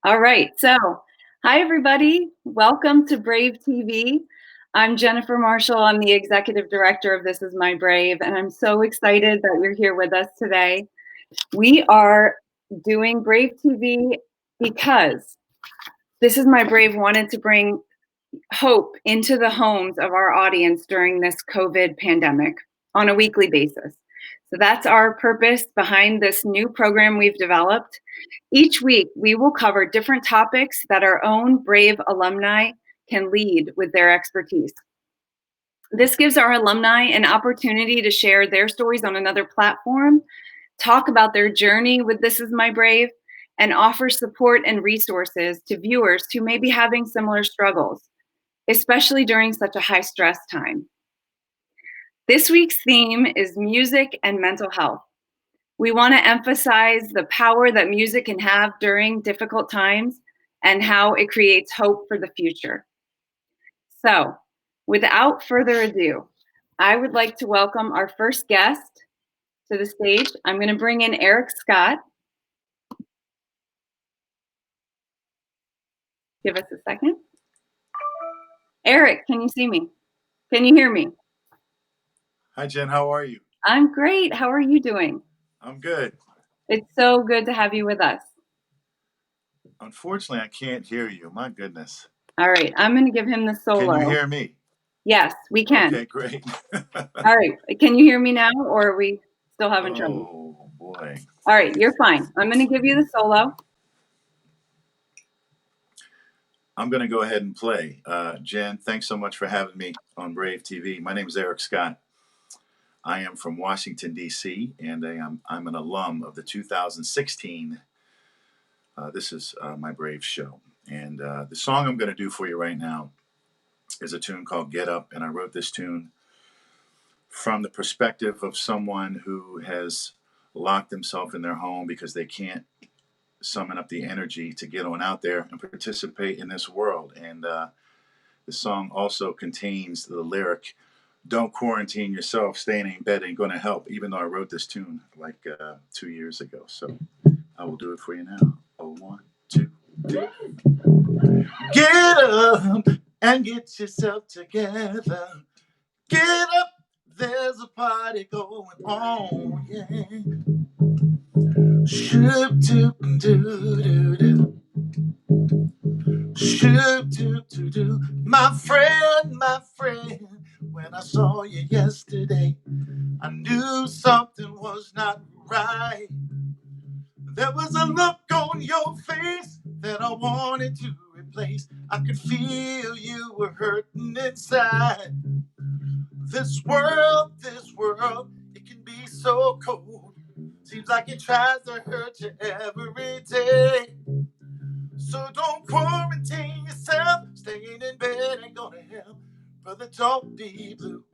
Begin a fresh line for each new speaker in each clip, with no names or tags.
All right. So, hi, everybody. Welcome to BraveTV. I'm Jennifer Marshall. I'm the executive director of This Is My Brave, and I'm so excited that you're here with us today. We are doing BraveTV because This Is My Brave wanted to bring hope into the homes of our audience during this COVID pandemic on a weekly basis. So that's our purpose behind this new program we've developed. Each week, we will cover different topics that our own Brave alumni can lead with their expertise. This gives our alumni an opportunity to share their stories on another platform, talk about their journey with This Is My Brave, and offer support and resources to viewers who may be having similar struggles, especially during such a high stress time. This week's theme is music and mental health. We want to emphasize the power that music can have during difficult times and how it creates hope for the future. So, without further ado, I would like to welcome our first guest to the stage. I'm going to bring in Eric Scott. Give us a second. Eric, can you see me? Can you hear me?
Hi, Jen. How are you?
I'm great. How are you doing?
I'm good.
It's so good to have you with us.
Unfortunately, I can't hear you. My goodness.
All right, I'm going to give him the solo.
Can you hear me?
Yes, we can.
Okay, great.
All right, can you hear me now, or are we still having trouble?
Oh, boy.
All right, you're fine. I'm going to give you the solo.
I'm going to go ahead and play. Jen, thanks so much for having me on Brave TV. My name is Eric Scott. I am from Washington, D.C., and I'm an alum of the 2016 This Is My Brave show. And the song I'm going to do for you right now is a tune called Get Up, and I wrote this tune from the perspective of someone who has locked themselves in their home because they can't summon up the energy to get on out there and participate in this world. And the song also contains the lyric, "Don't quarantine yourself, staying in bed ain't gonna help," even though I wrote this tune like 2 years ago. So I will do it for you now. Oh, 1, 2, 3. Get up and get yourself together. Get up, there's a party going on, yeah. Shoop doop doo doo doo. Shoop doop doo doo. My friend, when I saw you yesterday, I knew something was not right. There was a look on your face that I wanted to replace. I could feel you were hurting inside. This world, it can be so cold. Seems like it tries to hurt you every day. So don't quarantine yourself. Staying in bed ain't gonna help. Brother, don't be blue.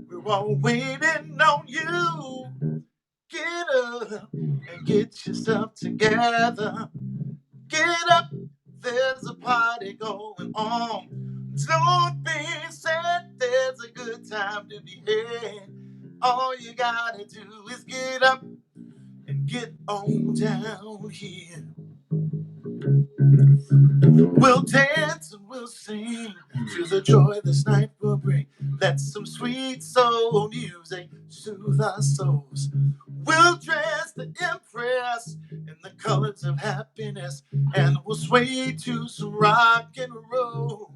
We're all waiting on you. Get up and get yourself together. Get up, there's a party going on. Don't be sad, there's a good time to be had. All you gotta do is get up and get on down here. We'll dance and we'll sing to the joy this night will bring. Let some sweet soul music soothe our souls. We'll dress to impress in the colors of happiness, and we'll sway to some rock and roll.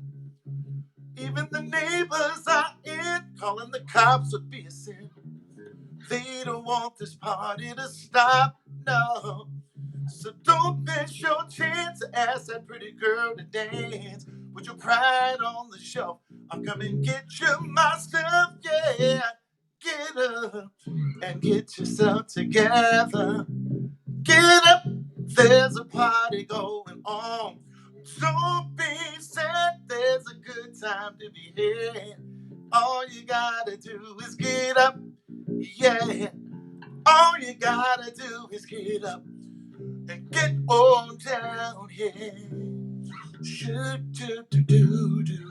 Even the neighbors are in, calling the cops would be a sin. They don't want this party to stop, no. So don't miss your chance to ask that pretty girl to dance. Put your pride on the shelf. I'll come and get you my stuff, yeah. Get up and get yourself together. Get up, there's a party going on. Don't be sad, there's a good time to be had. All you gotta do is get up, yeah. All you gotta do is get up and get on down here. Shoot do do do do.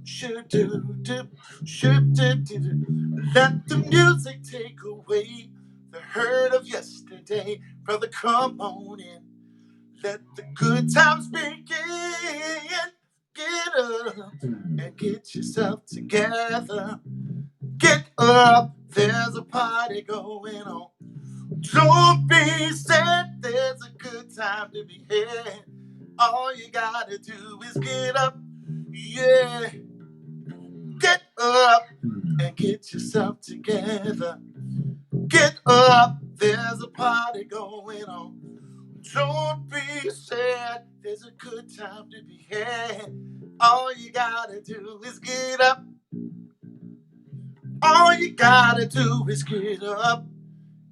Shoot do do. Shoot do do. Let the music take away the hurt of yesterday. Brother, come on in. Let the good times begin. Get up and get yourself together. Get up, there's a party going on. Don't be sad, there's a good time to be had. All you gotta do is get up, yeah. Get up and get yourself together. Get up, there's a party going on. Don't be sad, there's a good time to be had. All you gotta do is get up. All you gotta do is get up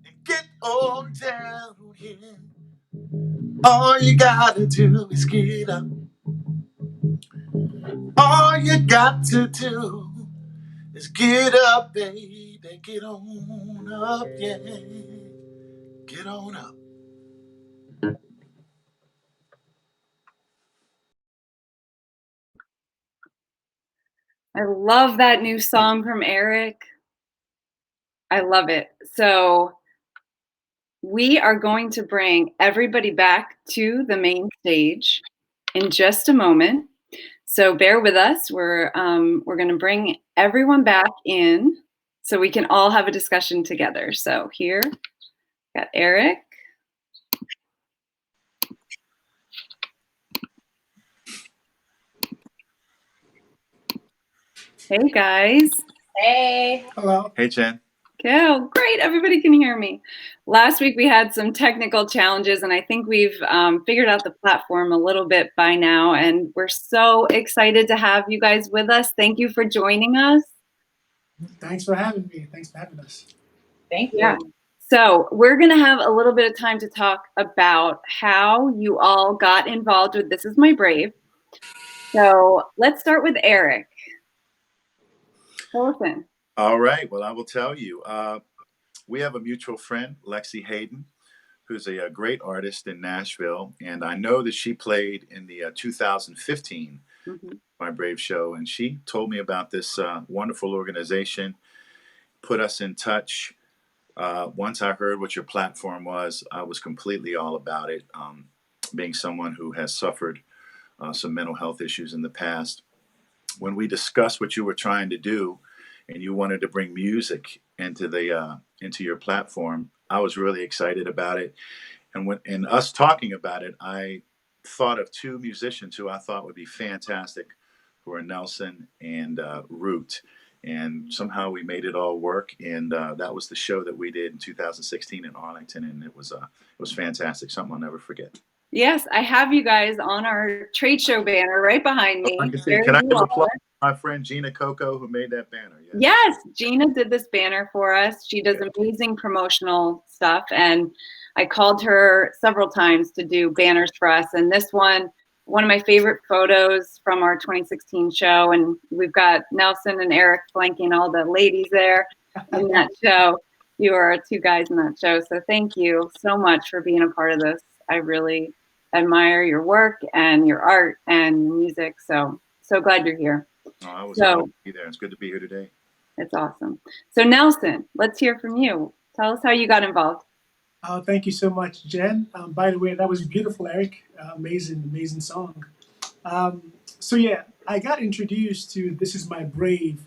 and get on down here. All you gotta do is get up. All you got to do is get up, baby. Get on up, yeah. Get on up.
I love that new song from Eric. I love it. So we are going to bring everybody back to the main stage in just a moment. So bear with us. We're going to bring everyone back in so we can all have a discussion together. So here, got Eric. Hey guys.
Hey.
Hello. Hey, Jen.
Oh, great. Everybody can hear me. Last week we had some technical challenges, and I think we've figured out the platform a little bit by now, and we're so excited to have you guys with us. Thank you for joining us.
Thanks for having me. Thanks for having us.
Thank you.
Yeah. So we're going to have a little bit of time to talk about how you all got involved with This Is My Brave. So let's start with Eric. Listen.
All right. Well, I will tell you. We have a mutual friend, Lexi Hayden, who's a great artist in Nashville. And I know that she played in the 2015 My Brave show. And she told me about this wonderful organization, put us in touch. Once I heard what your platform was, I was completely all about it. Being someone who has suffered some mental health issues in the past. When we discussed what you were trying to do, and you wanted to bring music into your platform, I was really excited about it. And in us talking about it, I thought of two musicians who I thought would be fantastic, who are Nelson and Root. And somehow we made it all work. And that was the show that we did in 2016 in Arlington, and it was fantastic. Something I'll never forget.
Yes, I have you guys on our trade show banner right behind me.
Can I give a plug to my friend Gina Coco, who made that banner?
Yes, Gina did this banner for us. She does amazing promotional stuff, and I called her several times to do banners for us. And this one of my favorite photos from our 2016 show, and we've got Nelson and Eric flanking all the ladies there in that show. You are two guys in that show, so thank you so much for being a part of this. I really admire your work and your art and music. So glad you're here.
Oh, I was glad to be there. It's good to be here today.
It's awesome. So Nelson, let's hear from you. Tell us how you got involved.
Thank you so much, Jen. By the way, that was beautiful, Eric. Amazing song. So yeah, I got introduced to This Is My Brave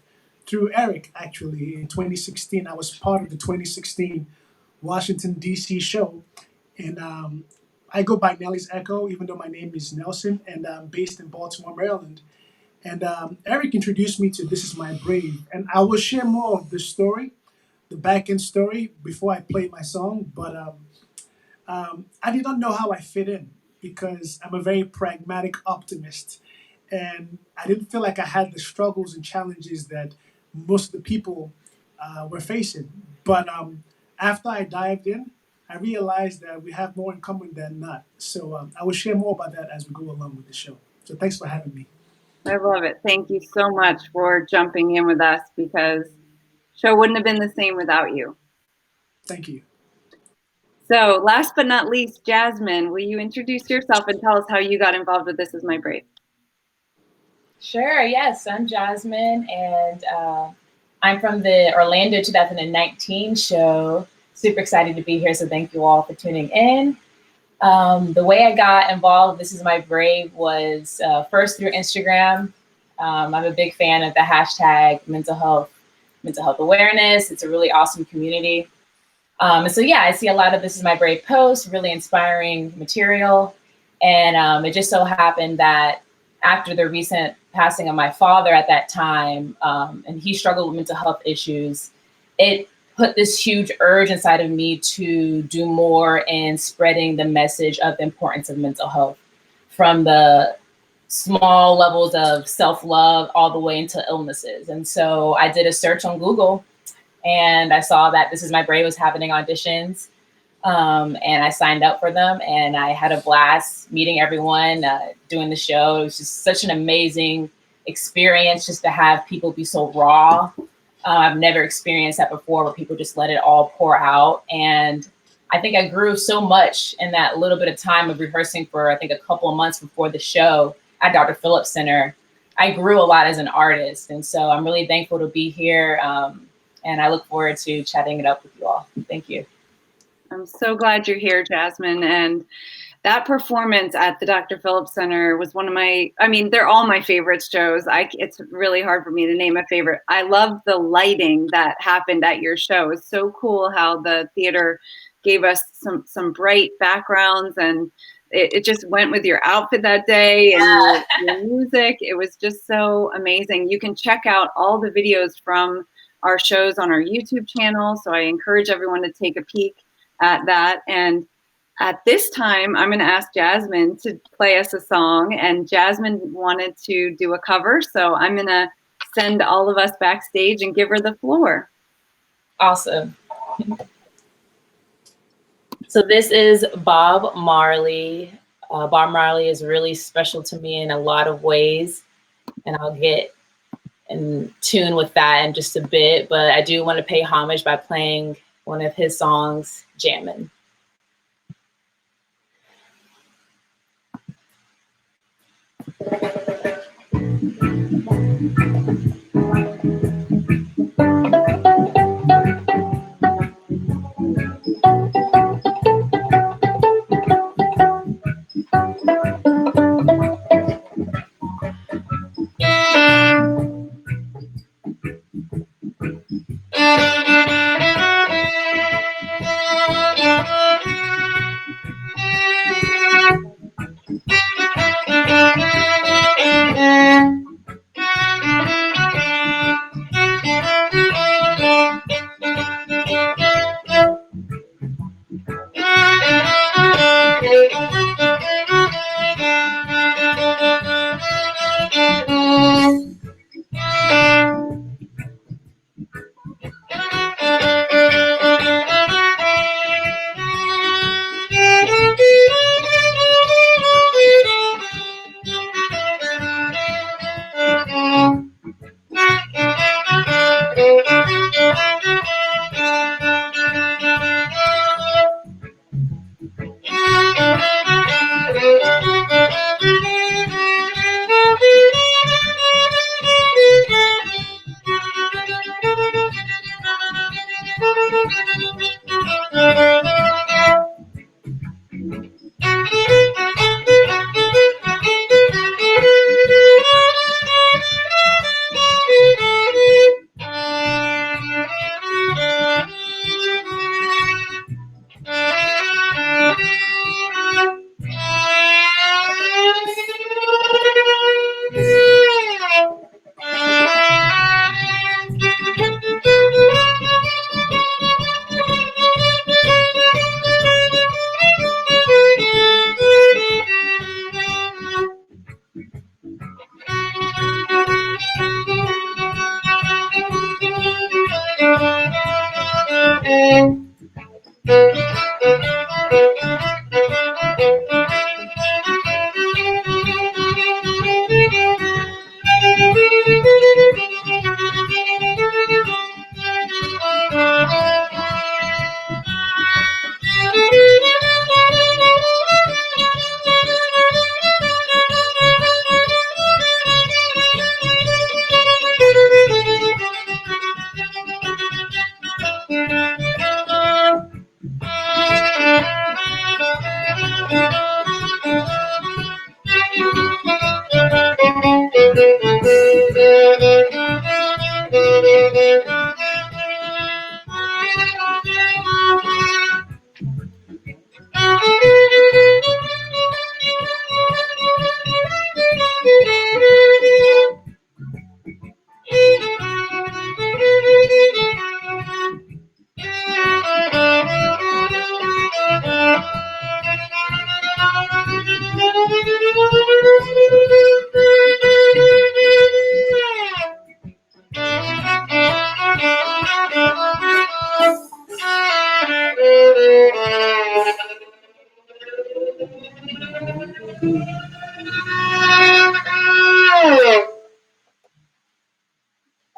through Eric, actually, in 2016. I was part of the 2016 Washington, D.C. show. And I go by Nelly's Echo, even though my name is Nelson, and I'm based in Baltimore, Maryland. And Eric introduced me to This Is My Brave. And I will share more of the story, the back end story, before I play my song. But I did not know how I fit in because I'm a very pragmatic optimist. And I didn't feel like I had the struggles and challenges that most of the people were facing. But after I dived in, I realized that we have more in common than not. So I will share more about that as we go along with the show. So thanks for having me.
I love it. Thank you so much for jumping in with us, because the show wouldn't have been the same without you.
Thank you.
So last but not least, Jasmin, will you introduce yourself and tell us how you got involved with This Is My Brave?
Sure, yes, I'm Jasmin, and I'm from the Orlando 2019 show. Super excited to be here, so thank you all for tuning in. The way I got involved, This Is My Brave, was first through Instagram. I'm a big fan of the hashtag mental health awareness. It's a really awesome community. And so, yeah, I see a lot of This Is My Brave posts, really inspiring material. And it just so happened that after the recent passing of my father at that time, and he struggled with mental health issues, it put this huge urge inside of me to do more in spreading the message of the importance of mental health, from the small levels of self-love all the way into illnesses. And so I did a search on Google, and I saw that This Is My Brave was having auditions. And I signed up for them, and I had a blast meeting everyone, doing the show. It was just such an amazing experience just to have people be so raw. I've never experienced that before, where people just let it all pour out. And I think I grew so much in that little bit of time of rehearsing for, I think, a couple of months before the show at Dr. Phillips Center. I grew a lot as an artist. And so I'm really thankful to be here. And I look forward to chatting it up with you all. Thank you.
I'm so glad you're here, Jasmin. And that performance at the Dr. Phillips Center was one of my, I mean, they're all my favorite shows. It's really hard for me to name a favorite. I love the lighting that happened at your show. It's so cool how the theater gave us some bright backgrounds, and it just went with your outfit that day and your music. It was just so amazing. You can check out all the videos from our shows on our YouTube channel. So I encourage everyone to take a peek at that. And at this time, I'm going to ask Jasmin to play us a song, and Jasmin wanted to do a cover, so I'm going to send all of us backstage and give her the floor.
Awesome. So this is Bob Marley. Bob Marley is really special to me in a lot of ways, and I'll get in tune with that in just a bit, but I do want to pay homage by playing one of his songs, Jammin'.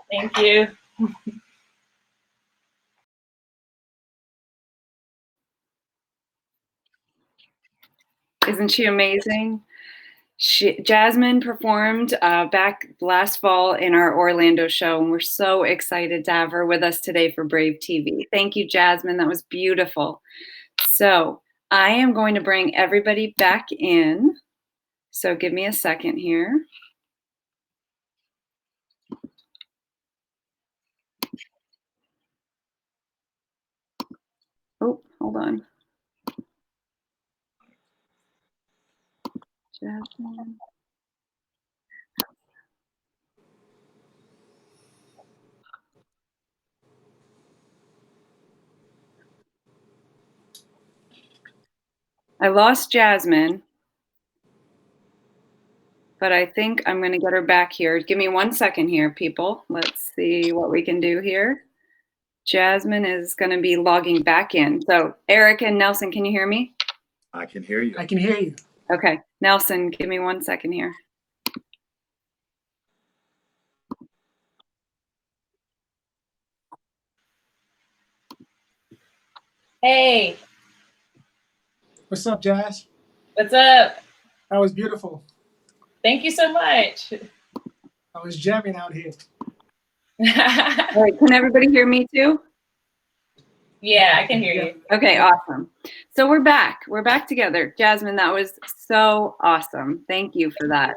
Thank you.
Isn't she amazing? Jasmin performed back last fall in our Orlando show, and we're so excited to have her with us today for Brave TV. Thank you, Jasmin. That was beautiful. So I am going to bring everybody back in. So give me a second here. Oh, hold on. Jasmin. I lost Jasmin, but I think I'm going to get her back here. Give me 1 second here, people. Let's see what we can do here. Jasmin is going to be logging back in. So Eric and Nelson, can you hear me?
I can hear you.
I can hear you.
Okay. Nelson, give me 1 second here.
Hey,
What's up, Jazz?
what's up?
That was beautiful.
Thank you so much.
I was jamming out here.
All right. Can everybody hear me too?
Yeah, I can hear you.
Okay, awesome. So we're back. We're back together. Jasmin, that was so awesome. Thank you for that.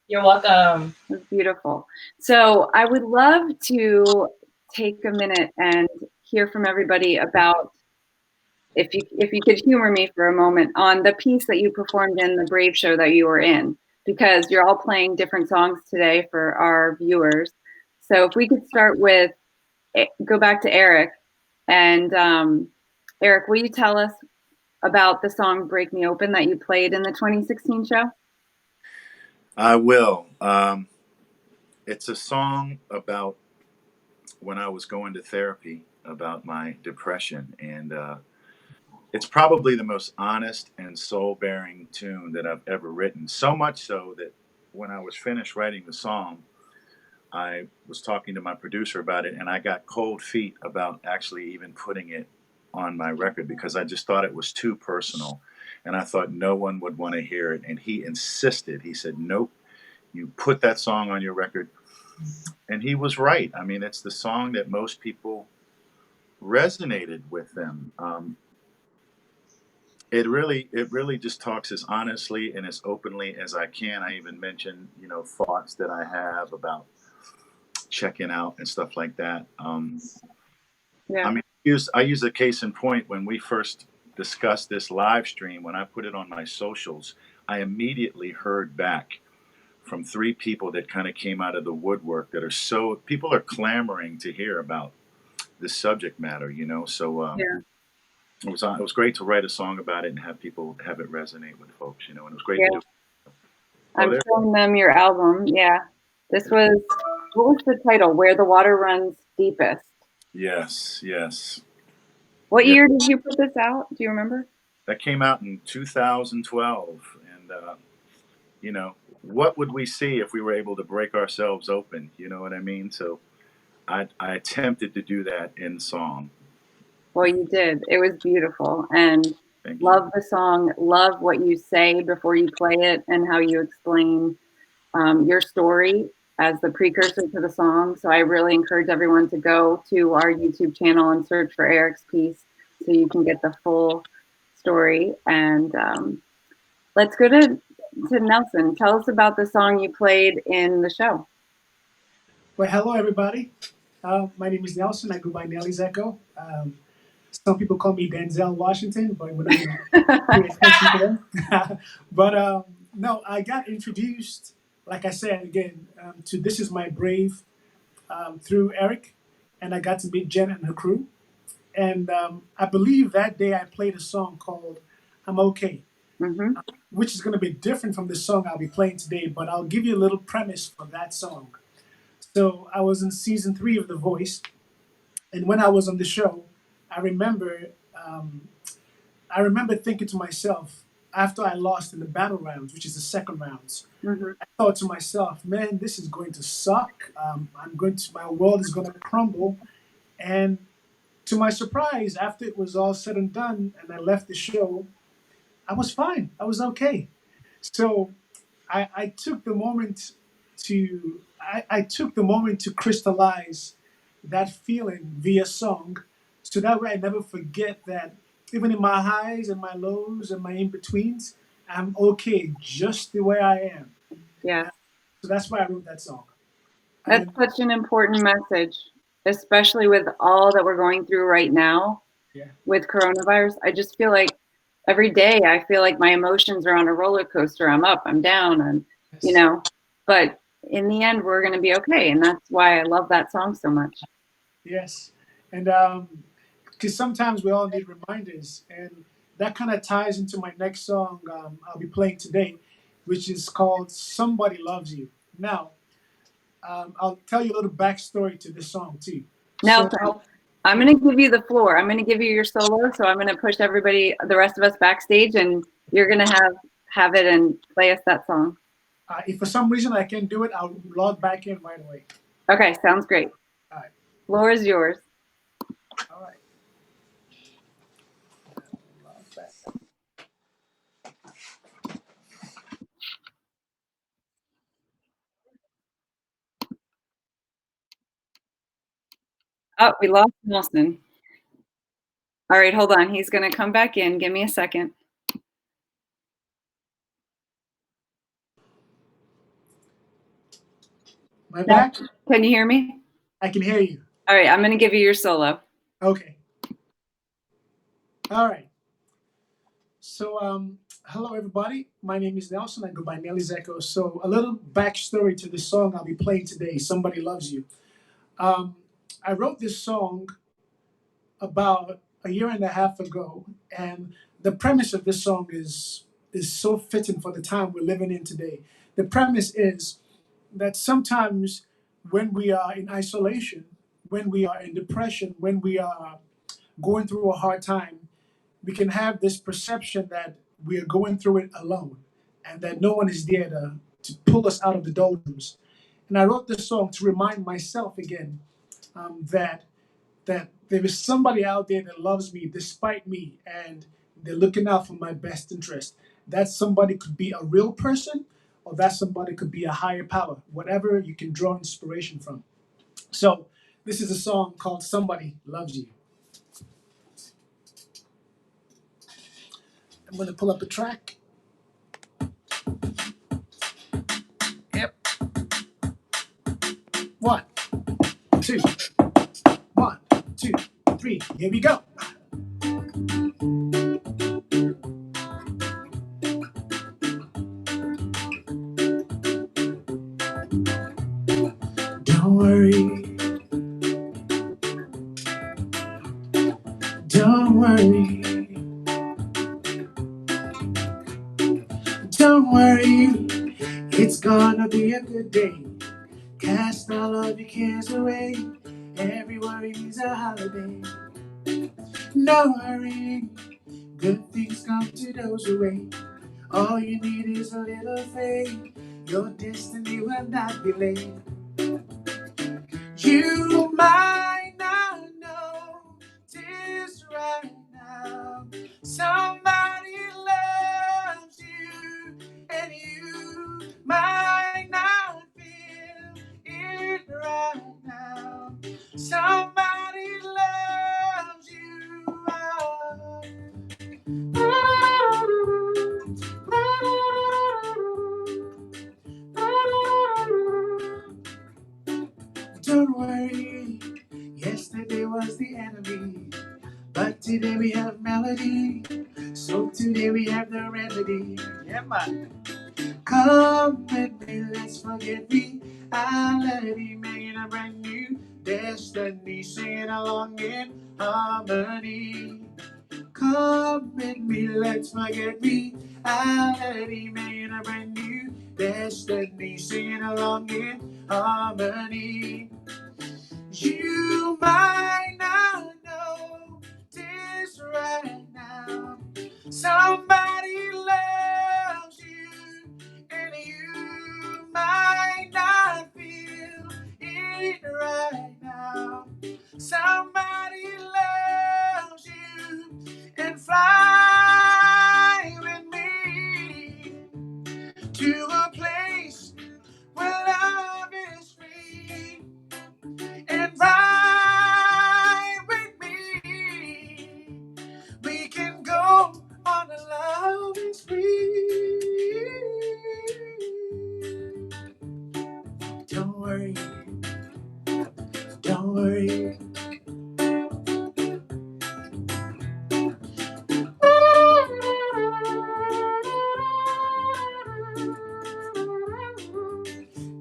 You're welcome.
It was beautiful. So I would love to take a minute and hear from everybody about, if you could humor me for a moment, on the piece that you performed in the Brave show that you were in, because you're all playing different songs today for our viewers. So if we could start with, go back to Eric. And Eric, will you tell us about the song Break Me Open that you played in the 2016 show?
I will. It's a song about when I was going to therapy about my depression. And it's probably the most honest and soul-bearing tune that I've ever written. So much so that when I was finished writing the song, I was talking to my producer about it, and I got cold feet about actually even putting it on my record because I just thought it was too personal. And I thought no one would want to hear it. And he insisted. He said, nope, you put that song on your record. And he was right. I mean, it's the song that most people resonated with them. It really just talks as honestly and as openly as I can. I even mentioned, thoughts that I have about checking out and stuff like that.
Yeah.
I mean, I use a case in point when we first discussed this live stream. When I put it on my socials, I immediately heard back from 3 people that kind of came out of the woodwork that are people are clamoring to hear about this subject matter, So
Yeah.
it was great to write a song about it and have people have it resonate with folks, and it was great
Yeah.
to do.
I'm showing them your album. Yeah. This was, what was the title? Where the Water Runs Deepest.
Yes, yes.
What
Yeah.
year did you put this out? Do you remember?
That came out in 2012, and what would we see if we were able to break ourselves open? You know what I mean? So I attempted to do that in song.
Well, you did. It was beautiful. And love the song. Love what you say before you play it and how you explain your story as the precursor to the song. So I really encourage everyone to go to our YouTube channel and search for Eric's piece so you can get the full story. And let's go to Nelson. Tell us about the song you played in the show.
Well, hello everybody. My name is Nelson. I go by Nelly's Echo. Some people call me Denzel Washington, but we're not going to pay attention to them. but no, I got introduced, like I said again, to This Is My Brave through Eric, and I got to meet Jen and her crew. And I believe that day I played a song called "I'm Okay,"
Hmm.
which is going to be different from the song I'll be playing today. But I'll give you a little premise for that song. So I was in season 3 of The Voice, and when I was on the show, I remember um, I remember thinking to myself after I lost in the battle rounds, which is the second rounds.
Hmm.
I thought to myself, "Man, this is going to suck. My world is going to crumble." And to my surprise, after it was all said and done, and I left the show, I was fine. I was okay. So I took the moment I took the moment to crystallize that feeling via song, so that way I never forget that even in my highs and my lows and my in betweens, I'm okay just the way I am.
Yeah,
So that's why I wrote that song.
that's
And
such an important message, especially with all that we're going through right now
yeah,
with coronavirus. I just feel like every day I feel like my emotions are on a roller coaster. I'm up, I'm down, and you
yes,
know, but in the end, we're going to be okay. And that's why I love that song so much.
yes, and because sometimes we all need reminders, and that kind of ties into my next song I'll be playing today, which is called "Somebody Loves You." Now, I'll tell you a little backstory to this song too. So,
Nelson, I'm going to give you the floor. I'm going to give you your solo. So I'm going to push everybody, the rest of us backstage, and you're going to have it and play us that song.
if for some reason I can't do it, I'll log back in right away.
Okay, sounds great.
All right,
Floor is yours.
all right. Log back.
Oh, we lost Nelson. All right, hold on. He's going to come back in. Give me a second.
My back.
Nelson, can you hear me?
I can hear you.
All right, I'm going to give you your solo.
Okay. All right. So, hello everybody. My name is Nelson. I go by Nelly's Echo. So, a little backstory to the song I'll be playing today. "Somebody Loves You." Um, I wrote this song about a year and a half ago, and the premise of this song is so fitting for the time we're living in today. The premise is that sometimes when we are in isolation, when we are in depression, when we are going through a hard time, we can have this perception that we are going through it alone and that no one is there to pull us out of the doldrums. And I wrote this song to remind myself again that there is somebody out there that loves me despite me, and they're looking out for my best interest. That somebody could be a real person, or that somebody could be a higher power, whatever you can draw inspiration from. So this is a song called "Somebody Loves You." I'm going to pull up a track. Yep. One, two, one, two, three. Here we go. Don't worry, don't worry, don't worry. It's gonna be a good day. Cast all of your cares away. Every worry is a holiday. No hurry, good things come to those who wait. All you need is a little faith. Your destiny will not be late. You might not know this right now. Somebody loves you, and you might not feel it right now. Somebody loves you. worry, yesterday was the enemy, but today we have melody, so today we have the remedy. Yeah, man. Come with me, let's forget reality, making a brand new destiny, singing along in harmony. Come with me, let's forget reality, making a brand new destiny, singing along in harmony. You might not know this right now. Somebody loves you, and you might not feel it right now. Somebody loves you, and fly with me to a place where love is free, and ride with me. We can go on a loving spree. Don't worry, don't worry.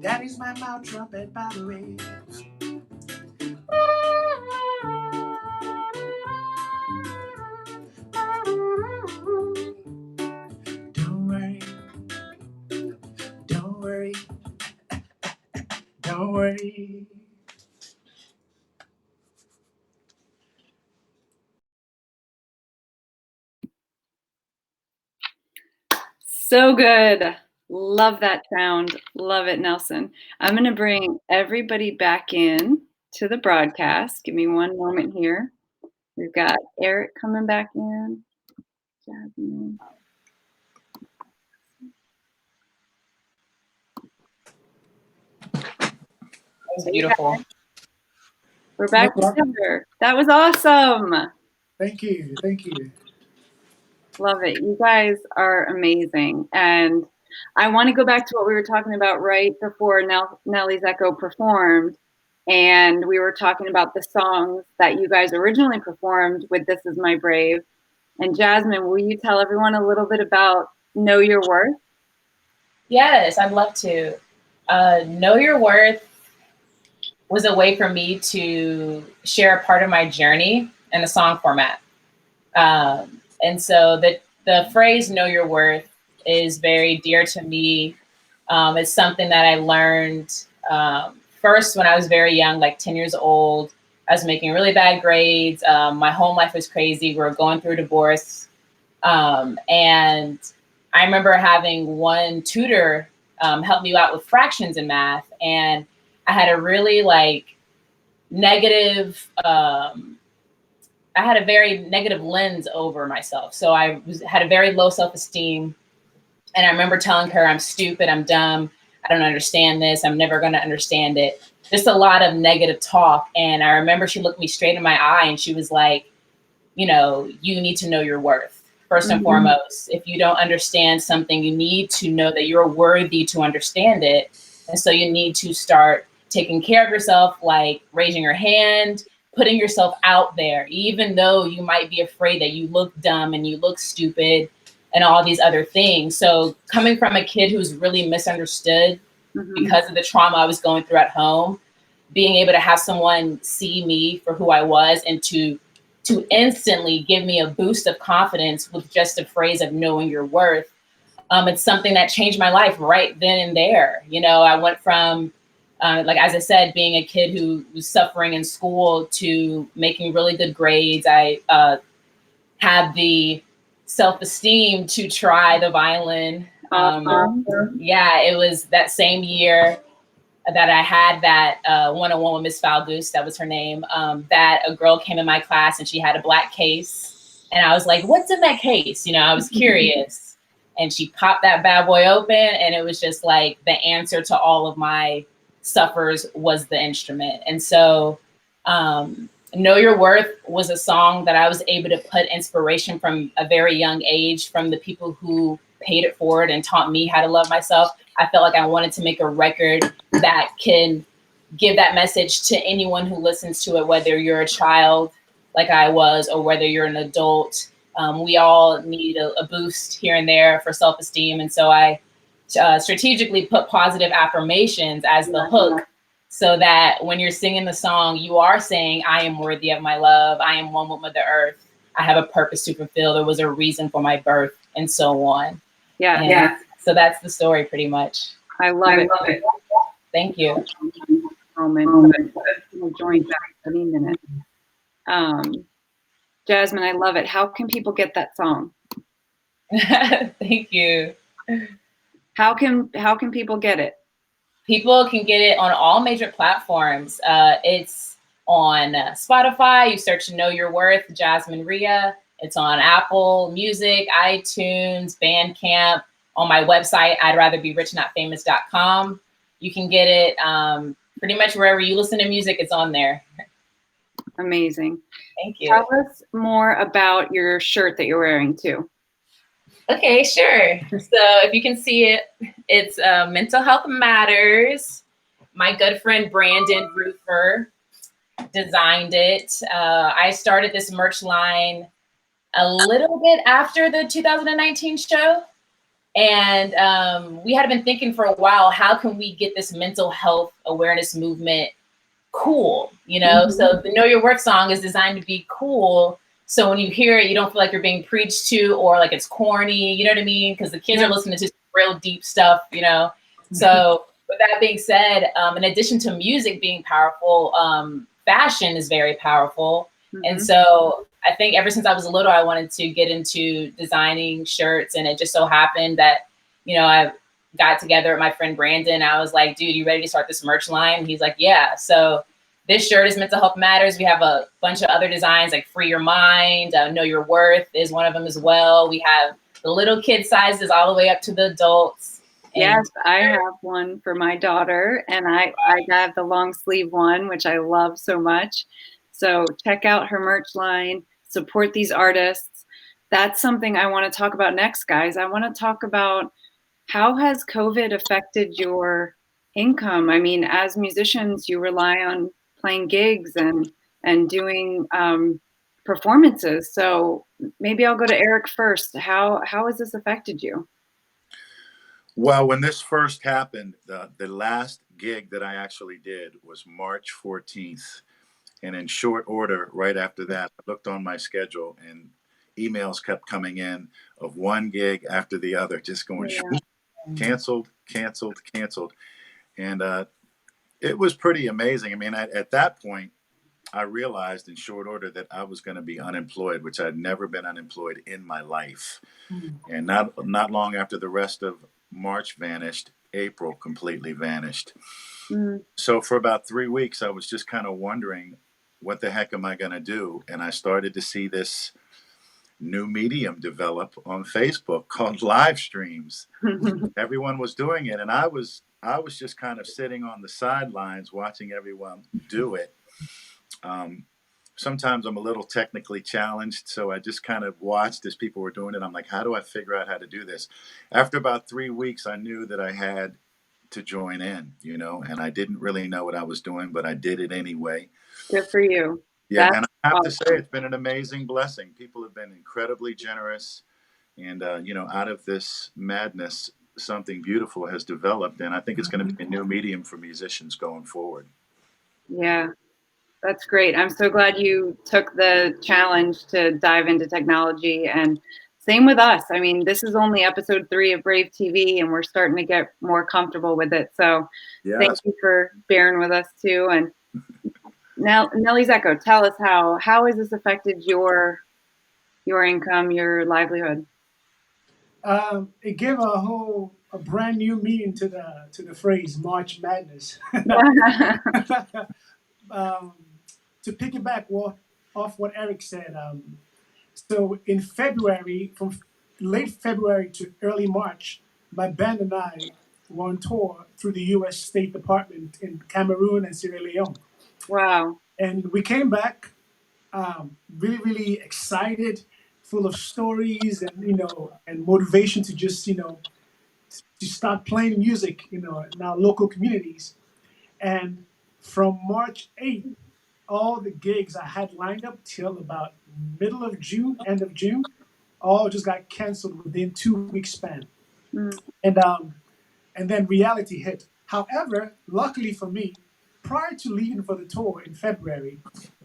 That is my mouth trumpet, by the way. Don't worry, don't worry, don't worry.
So good. Love that sound. Love it, Nelson. I'm going to bring everybody back in to the broadcast. Give me one moment here. We've got Eric coming back in. Jasmin.
That was beautiful.
We're back
No problem.
together. That was awesome.
Thank you, thank you.
Love it. You guys are amazing. And I want to go back to what we were talking about right before Nelly's Echo performed. And we were talking about the songs that you guys originally performed with This Is My Brave. And Jasmin, will you tell everyone a little bit about Know Your Worth?
Yes, I'd love to. Know Your Worth was a way for me to share a part of my journey in a song format. And so the phrase "Know Your Worth" is very dear to me. It's something that I learned first when I was very young, like 10 years old. I was making really bad grades. My home life was crazy. We were going through a divorce. And I remember having one tutor help me out with fractions in math. And I had a really negative, I had a very negative lens over myself. So had a very low self-esteem. And I remember telling her, I'm stupid, I'm dumb, I don't understand this, I'm never gonna understand it. Just a lot of negative talk. And I remember she looked me straight in my eye and she was like, you need to know your worth. First and foremost, if you don't understand something, you need to know that you're worthy to understand it. And so you need to start taking care of yourself, like raising your hand, putting yourself out there, even though you might be afraid that you look dumb and you look stupid and all these other things. So coming from a kid who's really misunderstood because of the trauma I was going through at home, being able to have someone see me for who I was and to instantly give me a boost of confidence with just a phrase of knowing your worth. It's something that changed my life right then and there. I went from, as I said, being a kid who was suffering in school to making really good grades. I had the self-esteem to try the violin. Yeah, it was that same year that I had that one-on-one with Miss Falgoose, that was her name, that a girl came in my class and she had a black case. And I was like, what's in that case? I was curious. And she popped that bad boy open and it was just like the answer to all of my suffers was the instrument. And so Know Your Worth was a song that I was able to put inspiration from a very young age from the people who paid it forward and taught me how to love myself. I felt like I wanted to make a record that can give that message to anyone who listens to it, whether you're a child like I was, or whether you're an adult. We all need a boost here and there for self-esteem. And so I strategically put positive affirmations as the hook, so that when you're singing the song, you are saying, I am worthy of my love. I am one with Mother Earth. I have a purpose to fulfill. There was a reason for my birth, and so on.
Yeah.
So that's the story pretty much.
I love it.
Thank you.
Moment, but we'll join back any minute. Jasmin, I love it. How can people get that song?
Thank you.
How can people get it?
People can get it on all major platforms. It's on Spotify. You search Know Your Worth, Jasmin Rhea. It's on Apple Music, iTunes, Bandcamp. On my website, I'd rather be rich, not famous.com. You can get it pretty much wherever you listen to music, it's on there.
Amazing.
Thank you.
Tell us more about your shirt that you're wearing too.
Okay, sure. So if you can see it, it's Mental Health Matters. My good friend Brandon Roofer designed it. I started this merch line a little bit after the 2019 show. And we had been thinking for a while, how can we get this mental health awareness movement cool? You know, so the Know Your Worth song is designed to be cool. So when you hear it, you don't feel like you're being preached to or like it's corny, you know what I mean? Because the kids are listening to real deep stuff, you know? So with that being said, in addition to music being powerful, fashion is very powerful. And so I think ever since I was little, I wanted to get into designing shirts. And it just so happened that, you know, I got together with my friend Brandon. I was like, dude, you ready to start this merch line? And he's like, yeah. So this shirt is Mental Health Matters. We have a bunch of other designs like Free Your Mind, Know Your Worth is one of them as well. We have the little kid sizes all the way up to the adults.
Yes, I have one for my daughter, and I have the long sleeve one, which I love so much. So check out her merch line, support these artists. That's something I want to talk about next, guys. I want to talk about how has COVID affected your income? I mean, as musicians, you rely on playing gigs and doing performances. So maybe I'll go to Eric first. How has this affected you?
Well, when this first happened, the last gig that I actually did was March 14th. And in short order, right after that, I looked on my schedule and emails kept coming in of one gig after the other, just going canceled. And it was pretty amazing. I mean, at that point, I realized in short order that I was going to be unemployed, which I'd never been unemployed in my life. And not long after the rest of March vanished, April completely vanished. So for about 3 weeks, I was just kind of wondering, what the heck am I going to do? And I started to see this new medium develop on Facebook called live streams. Everyone was doing it, and I was just kind of sitting on the sidelines watching everyone do it. Sometimes I'm a little technically challenged, so I just kind of watched as people were doing it. I'm like, how do I figure out how to do this? After about 3 weeks, I knew that I had to join in, you know, and I didn't really know what I was doing, but I did it anyway.
Good for you.
Yeah, and I have to say, it's been an amazing blessing. People have been incredibly generous, and you know, out of this madness, something beautiful has developed, and I think it's going to be a new medium for musicians going forward.
Yeah, that's great. I'm so glad you took the challenge to dive into technology, and same with us. I mean, this is only episode 3 of Brave TV, and we're starting to get more comfortable with it. So thank you for bearing with us too. And now, Nelly Zecco, tell us how has this affected your income, your livelihood?
It gave a brand new meaning to the phrase March Madness. To piggyback off what Eric said, so in February, from late February to early March, my band and I were on tour through the U.S. State Department in Cameroon and Sierra Leone.
Wow!
And we came back really, really excited, full of stories and and motivation to just to start playing music in our local communities. And From March 8th, all the gigs I had lined up till about middle of June, end of June, all just got canceled within 2 weeks span.
Mm.
And then reality hit. However, luckily for me, prior to leaving for the tour in February,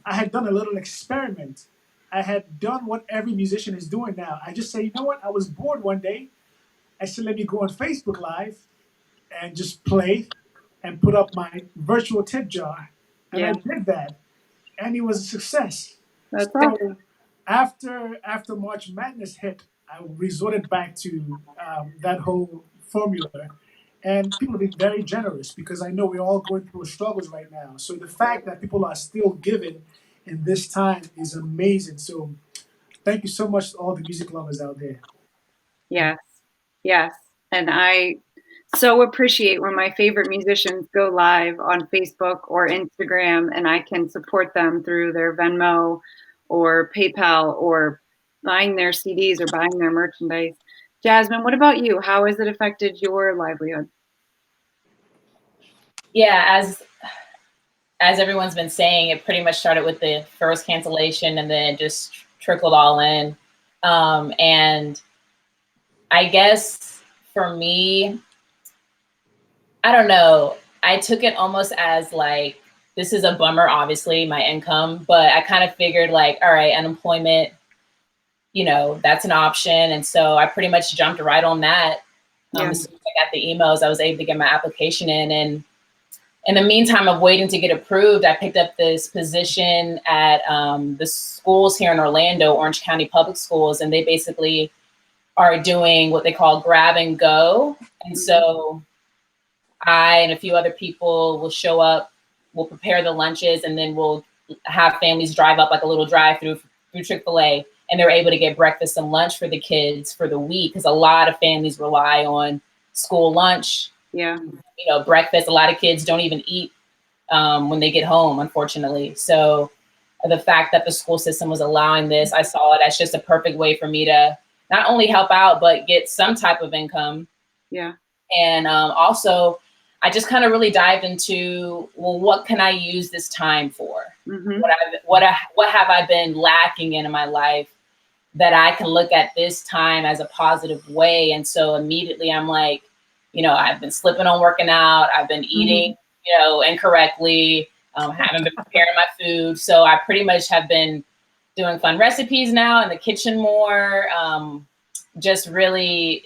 I had done a little experiment. I had done what every musician is doing now. I just say, you know what? I was bored one day. I said, let me go on Facebook Live and just play and put up my virtual tip jar. And I
Yeah,
did that, and it was a success.
that's awesome.
So after March Madness hit, I resorted back to that whole formula, and people have been very generous because I know we're all going through struggles right now. So the fact that people are still giving in this time is amazing. So thank you so much to all the music lovers out there.
Yes, yes. And I so appreciate when my favorite musicians go live on Facebook or Instagram and I can support them through their Venmo or PayPal or buying their CDs or buying their merchandise. Jasmine, what about you? How has it affected your livelihood?
Yeah, as everyone's been saying, it pretty much started with the first cancellation and then just trickled all in. And I guess for me, I don't know. I took it almost as like, this is a bummer, obviously, my income, but I kind of figured like, all right, unemployment, that's an option. And so I pretty much jumped right on that.
Yeah.
As soon as I got the emails, I was able to get my application in. And in the meantime of waiting to get approved, I picked up this position at the schools here in Orlando, Orange County Public Schools, and they basically are doing what they call grab and go. And so I and a few other people will show up, we'll prepare the lunches, and then we'll have families drive up like a little drive-through through Chick-fil-A, and they're able to get breakfast and lunch for the kids for the week because a lot of families rely on school lunch.
Yeah.
Breakfast. A lot of kids don't even eat when they get home, unfortunately. So the fact that the school system was allowing this, I saw it as just a perfect way for me to not only help out, but get some type of income.
Yeah.
And also, I just kind of really dived into, well, what can I use this time for?
Mm-hmm.
What have I been lacking in my life that I can look at this time as a positive way? And so immediately I'm like, I've been slipping on working out. I've been eating, incorrectly. Haven't been preparing my food. So I pretty much have been doing fun recipes now in the kitchen more. Just really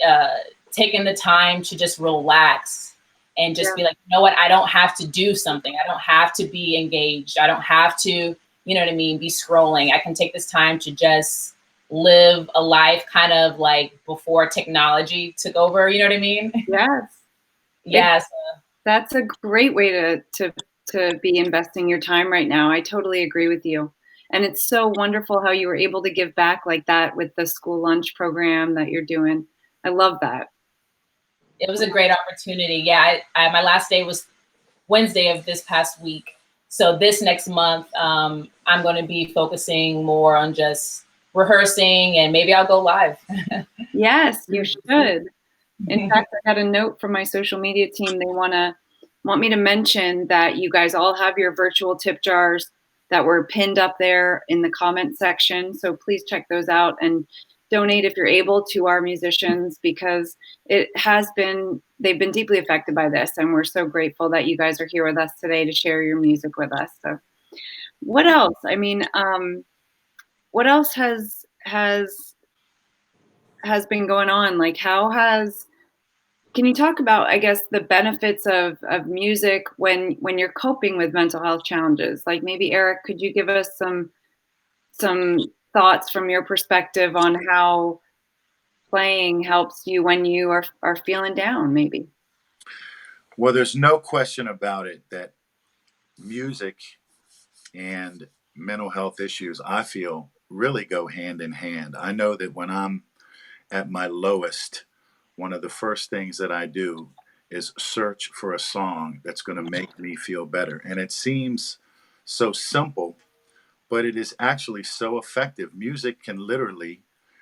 taking the time to just relax and just be like, you know what? I don't have to do something. I don't have to be engaged. I don't have to, you know what I mean, be scrolling. I can take this time to just live a life kind of like before technology took over. You know what I mean?
Yes.
Yes.
That's a great way to be investing your time right now. I totally agree with you. And it's so wonderful how you were able to give back like that with the school lunch program that you're doing. I love that.
It was a great opportunity. Yeah, my last day was Wednesday of this past week. So this next month, I'm going to be focusing more on just rehearsing, and maybe I'll go live.
Yes, you should. In fact, I got a note from my social media team. They want me to mention that you guys all have your virtual tip jars that were pinned up there in the comment section. So please check those out and donate if you're able to our musicians because they've been deeply affected by this. And we're so grateful that you guys are here with us today to share your music with us. So what else? I mean, what else has been going on? Like can you talk about, I guess, the benefits of music when you're coping with mental health challenges? Like maybe Eric, could you give us some thoughts from your perspective on how playing helps you when you are feeling down, maybe?
Well, there's no question about it that music and mental health issues, I feel, really go hand in hand. I know that when I'm at my lowest, one of the first things that I do is search for a song that's going to make me feel better. And it seems so simple, but it is actually so effective. Music can literally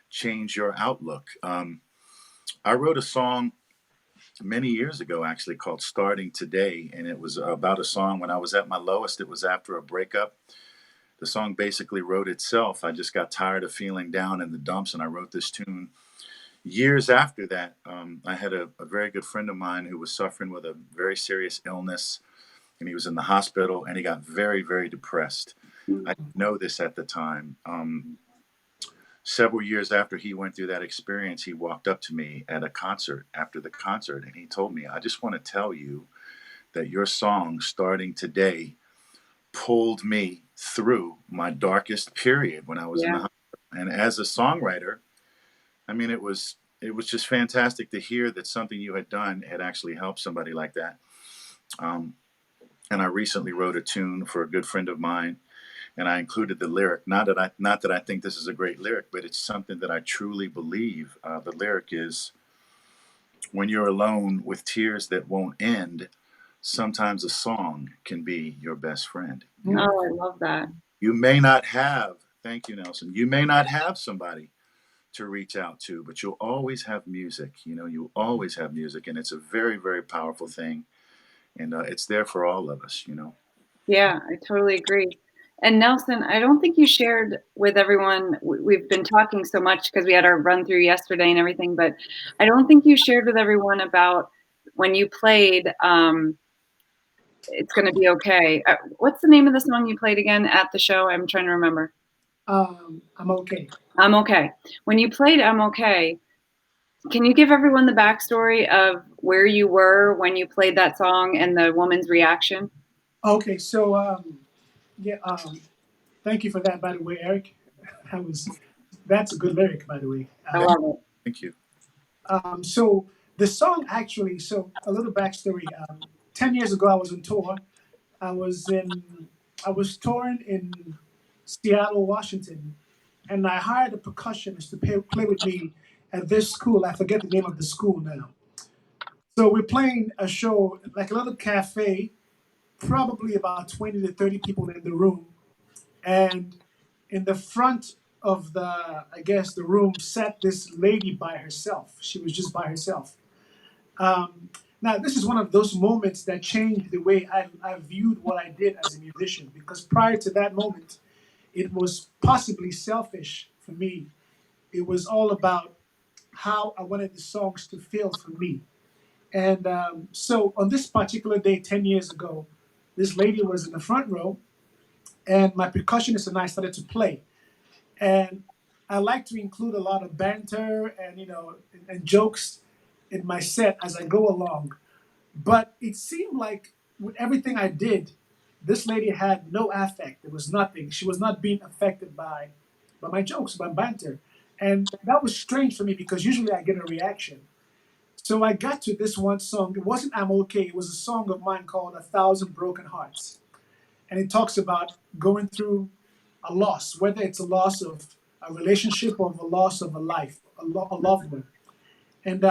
change your outlook. I wrote a song many years ago, actually, called Starting Today. And it was about a song when I was at my lowest. It was after a breakup. The song basically wrote itself. I just got tired of feeling down in the dumps, and I wrote this tune. Years after that, I had a very good friend of mine who was suffering with a very serious illness, and he was in the hospital, and he got very, very depressed. I didn't know this at the time. Several years after he went through that experience, he walked up to me at a concert after the concert, and he told me, "I just want to tell you that your song, Starting Today, pulled me through my darkest period when I was in the
Yeah.
hospital." And as a songwriter, I mean, it was just fantastic to hear that something you had done had actually helped somebody like that. Um, and I recently wrote a tune for a good friend of mine, and I included the lyric. Not that I think this is a great lyric, but it's something that I truly believe. The lyric is, "When you're alone with tears that won't end, sometimes a song can be your best friend."
Oh, I love that.
You may not have, thank you, Nelson. You may not have somebody to reach out to, but you'll always have music. You'll always have music, and it's a very, very powerful thing, and it's there for all of us.
Yeah, I totally agree. And Nelson, I don't think you shared with everyone, we've been talking so much because we had our run through yesterday and everything, but I don't think you shared with everyone about when you played It's Gonna Be Okay. What's the name of the song you played again at the show? I'm trying to remember.
I'm okay.
I'm Okay. When you played I'm Okay, can you give everyone the backstory of where you were when you played that song and the woman's reaction?
Okay, so yeah, thank you for that, by the way, Eric. That's a good lyric, by the way.
I love it.
Thank you.
So the song actually, so a little backstory. 10 years ago, I was on tour. I was in, I was touring in Seattle, Washington, and I hired a percussionist to play with me at this school. I forget the name of the school now. So we're playing a show, like a little cafe, probably about 20 to 30 people in the room. And in the front of I guess, the room sat this lady by herself. She was just by herself. Um, Now, this is one of those moments that changed the way I viewed what I did as a musician, because prior to that moment, it was possibly selfish for me. It was all about how I wanted the songs to feel for me. And so on this particular day, 10 years ago, this lady was in the front row, and my percussionist and I started to play. And I like to include a lot of banter and and jokes in my set as I go along. But it seemed like with everything I did, this lady had no affect. There was nothing. She was not being affected by my jokes, by banter. And that was strange for me because usually I get a reaction. So I got to this one song. It wasn't I'm Okay. It was a song of mine called A Thousand Broken Hearts. And it talks about going through a loss, whether it's a loss of a relationship or a loss of a life, a loved one. And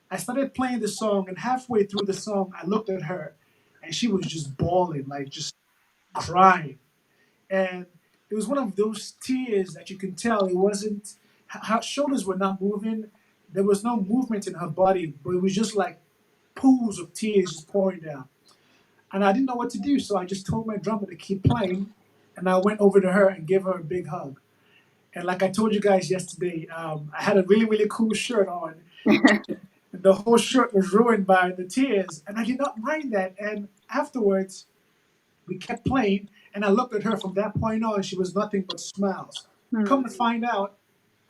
I started playing the song, and halfway through the song, I looked at her, and she was just bawling, like just crying. And it was one of those tears that you can tell it wasn't, her shoulders were not moving. There was no movement in her body, but it was just like pools of tears just pouring down. And I didn't know what to do, so I just told my drummer to keep playing, and I went over to her and gave her a big hug. And like I told you guys yesterday, I had a really, really cool shirt on. The whole shirt was ruined by the tears, and I did not mind that. And afterwards, we kept playing, and I looked at her from that point on. She was nothing but smiles.
Hmm.
Come to find out,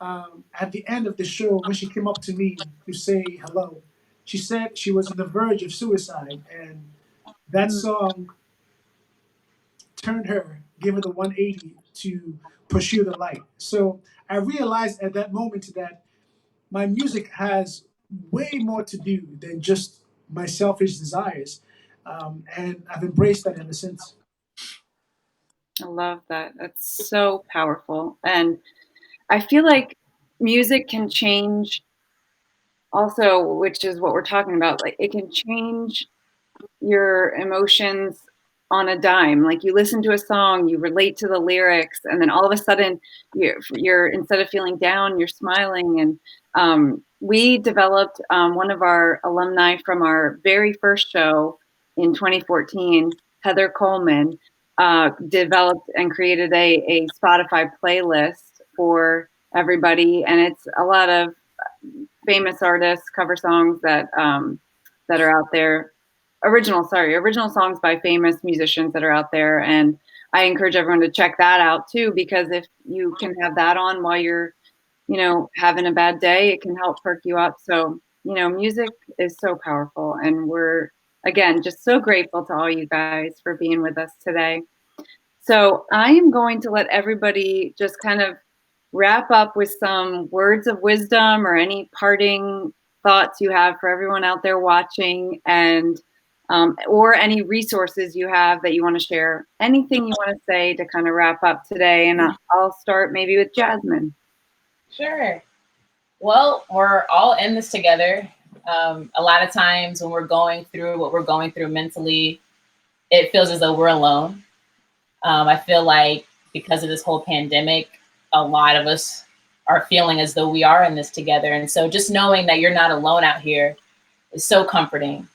at the end of the show, when she came up to me to say hello, she said she was on the verge of suicide, and that
Hmm.
song turned her, gave her the 180 to pursue the light. So I realized at that moment that my music has way more to do than just my selfish desires. And I've embraced that ever since.
I love that. That's so powerful. And I feel like music can change also, which is what we're talking about. Like it can change your emotions on a dime. Like you listen to a song, you relate to the lyrics, and then all of a sudden you're instead of feeling down, you're smiling. And we developed one of our alumni from our very first show in 2014, Heather Coleman, developed and created a Spotify playlist for everybody, and it's a lot of famous artists, cover songs that that are out there, original songs by famous musicians that are out there, and I encourage everyone to check that out too, because if you can have that on while you're, you know, having a bad day, it can help perk you up. So, you know, music is so powerful, and we're again just so grateful to all you guys for being with us today. So I am going to let everybody just kind of wrap up with some words of wisdom or any parting thoughts you have for everyone out there watching, and or any resources you have that you want to share. Anything you want to say to kind of wrap up today, and I'll start maybe with Jasmin.
Sure. Well, we're all in this together. A lot of times when we're going through what we're going through mentally, it feels as though we're alone. I feel like because of this whole pandemic, a lot of us are feeling as though we are in this together. And so just knowing that you're not alone out here is so comforting.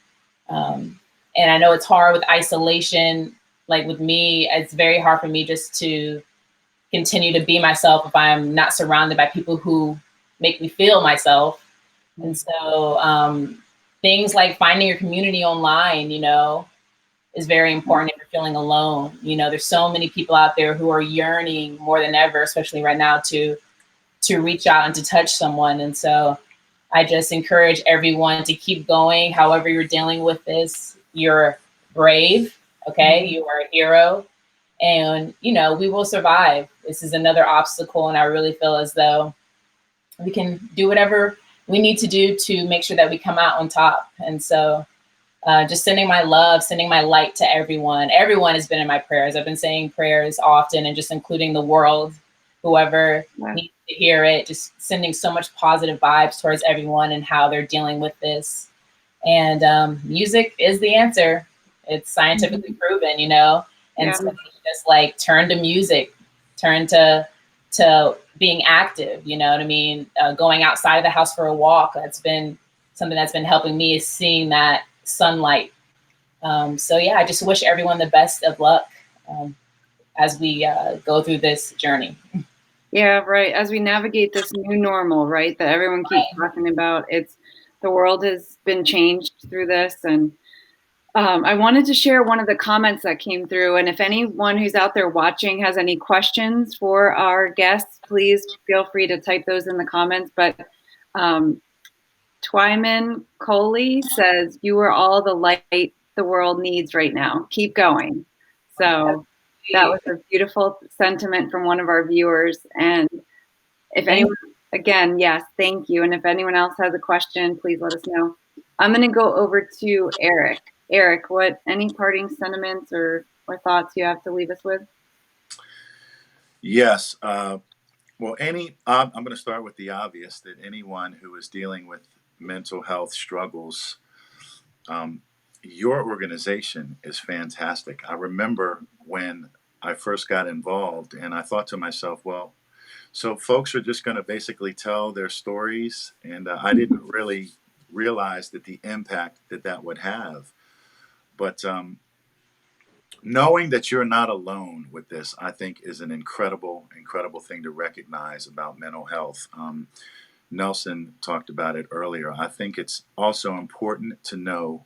And I know it's hard with isolation. Like with me, it's very hard for me just to continue to be myself if I'm not surrounded by people who make me feel myself. And so things like finding your community online, you know, is very important if you're feeling alone. You know, there's so many people out there who are yearning more than ever, especially right now, to reach out and to touch someone. And so I just encourage everyone to keep going. However you're dealing with this, you're brave, okay? You are a hero. And, you know, we will survive. This is another obstacle. And I really feel as though we can do whatever we need to do to make sure that we come out on top. And so just sending my love, sending my light to everyone. Everyone has been in my prayers. I've been saying prayers often and just including the world, whoever needs to hear it, just sending so much positive vibes towards everyone and how they're dealing with this. And music is the answer. It's scientifically proven, you know, and so just like turn to music, turn to being active, you know what I mean? Going outside of the house for a walk. That's been something that's been helping me, is seeing that sunlight. So yeah, I just wish everyone the best of luck as we go through this journey.
Yeah, right. As we navigate this new normal, right, that everyone keeps talking about, it's the world has been changed through this. And I wanted to share one of the comments that came through. And if anyone who's out there watching has any questions for our guests, please feel free to type those in the comments. But Twyman Coley says, "You are all the light the world needs right now. Keep going." So that was a beautiful sentiment from one of our viewers. And if anyone, again, yes, thank you. And if anyone else has a question, please let us know. I'm going to go over to Eric. Eric, any parting sentiments or thoughts you have to leave us with?
Yes. Well, I'm going to start with the obvious, that anyone who is dealing with mental health struggles, your organization is fantastic. I remember when I first got involved and I thought to myself, well, so folks are just going to basically tell their stories. And I didn't really realize that the impact that would have. But knowing that you're not alone with this, I think, is an incredible, incredible thing to recognize about mental health. Nelson talked about it earlier. I think it's also important to know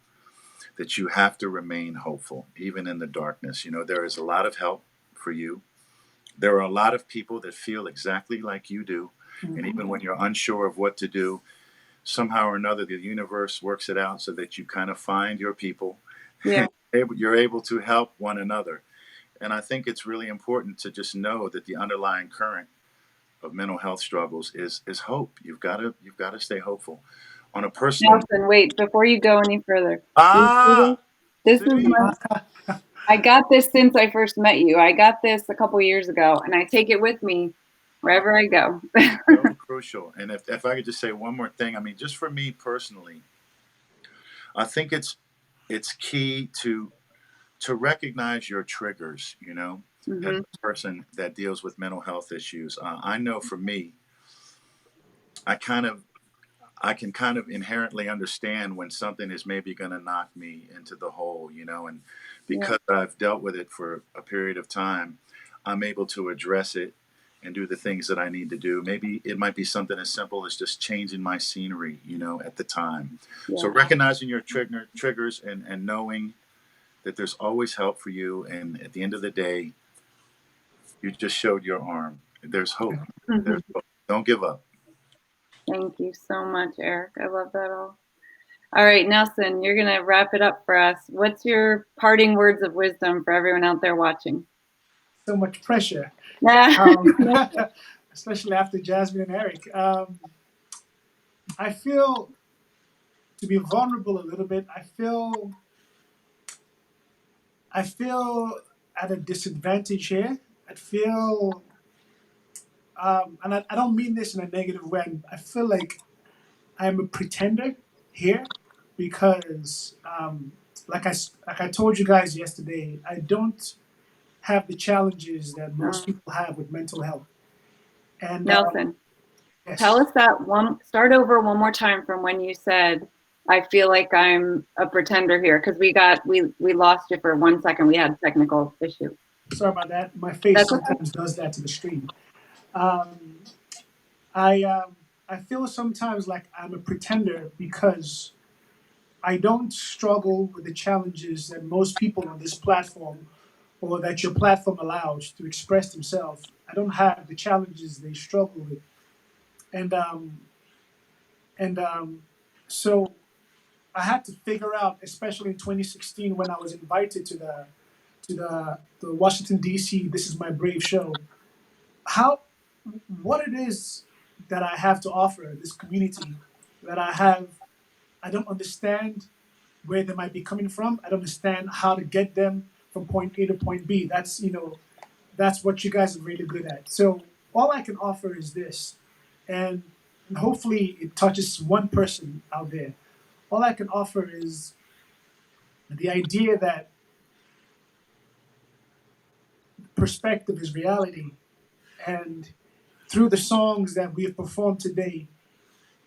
that you have to remain hopeful, even in the darkness. You know, there is a lot of help for you. There are a lot of people that feel exactly like you do. Mm-hmm. And even when you're unsure of what to do, somehow or another, the universe works it out so that you kind of find your people. Yeah. You're able to help one another. And I think it's really important to just know that the underlying current of mental health struggles is hope. You've got to stay hopeful. On a personal
Nelson, wait, before you go any further. This is I got this since I first met you. I got this a couple years ago, and I take it with me wherever I go.
So crucial. And if I could just say one more thing, I mean, just for me personally, I think it's key to recognize your triggers, you know, as a person that deals with mental health issues. I know for me, I can kind of inherently understand when something is maybe going to knock me into the hole, you know, and
Yeah.
because I've dealt with it for a period of time, I'm able to address it and do the things that I need to do. Maybe it might be something as simple as just changing my scenery, you know, at the time. So
Yeah.
recognizing your triggers and knowing that there's always help for you. And at the end of the day, you just showed your arm. There's hope. There's hope. Don't give up.
Thank you so much, Eric. I love that all right, Nelson, you're going to wrap it up for us. What's your parting words of wisdom for everyone out there watching?
So much pressure,
Yeah.
especially after Jasmin and Eric. I feel, to be vulnerable a little bit, I feel at a disadvantage here. I feel, and I don't mean this in a negative way. I feel like I'm a pretender here because, like I told you guys yesterday, I don't have the challenges that most people have with mental health. And
Nelson, tell
yes,
us that start over one more time from when you said, I feel like I'm a pretender here, because we lost you for 1 second. We had a technical issue.
sorry about that. My face
That's okay.
sometimes does that to the stream. Um, I feel sometimes like I'm a pretender because I don't struggle with the challenges that most people on this platform or that your platform allows to express themselves. I don't have the challenges they struggle with, and and so I had to figure out, especially in 2016 when I was invited to the Washington D.C. This Is My Brave show, how what it is that I have to offer this community that I have. I don't understand where they might be coming from. I don't understand how to get them from point A to point B. That's what you guys are really good at. So all I can offer is this, and hopefully it touches one person out there. All I can offer is the idea that perspective is reality, and through the songs that we have performed today,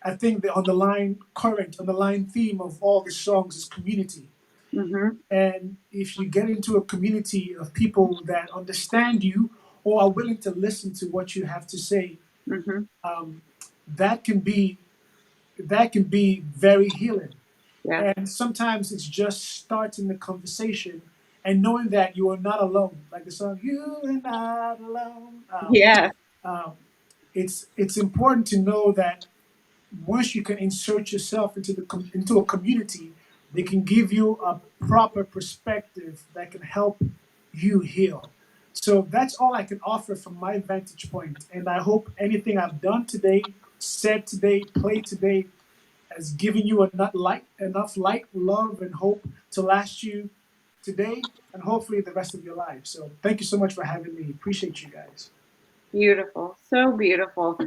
I think the underlying theme of all the songs is community.
Mm-hmm.
And if you get into a community of people that understand you or are willing to listen to what you have to say,
Mm-hmm.
um, that can be very healing.
Yeah.
And sometimes it's just starting the conversation and knowing that you are not alone. Like the song "You Are Not Alone."
Yeah.
Um, it's important to know that once you can insert yourself into a community, they can give you a proper perspective that can help you heal. So that's all I can offer from my vantage point. And I hope anything I've done today, said today, played today, has given you enough light, love, and hope to last you today and hopefully the rest of your life. So thank you so much for having me. Appreciate you guys.
Beautiful. So beautiful.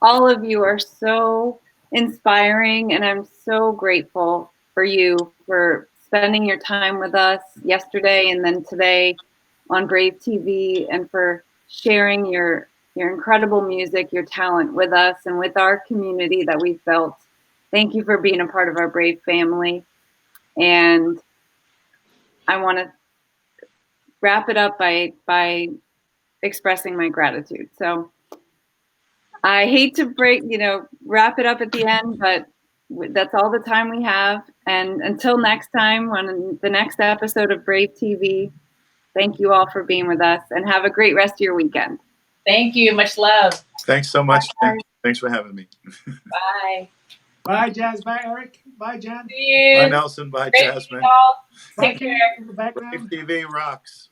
All of you are so inspiring, and I'm so grateful for you for spending your time with us yesterday and then today on Brave TV, and for sharing your incredible music, your talent with us and with our community that we've built. Thank you for being a part of our Brave family. And I want to wrap it up by expressing my gratitude. So I hate to wrap it up at the end, but that's all the time we have. And until next time, on the next episode of Brave TV, thank you all for being with us, and have a great rest of your weekend.
Thank you. Much love.
Thanks so much. Thanks for having me.
Bye.
Bye, Jazz. Bye, Eric. Bye, Jan.
See you.
Bye, Nelson. Bye,
Great
Jasmin.
y'all.
Bye,
Take care.
in the background.
Brave TV rocks.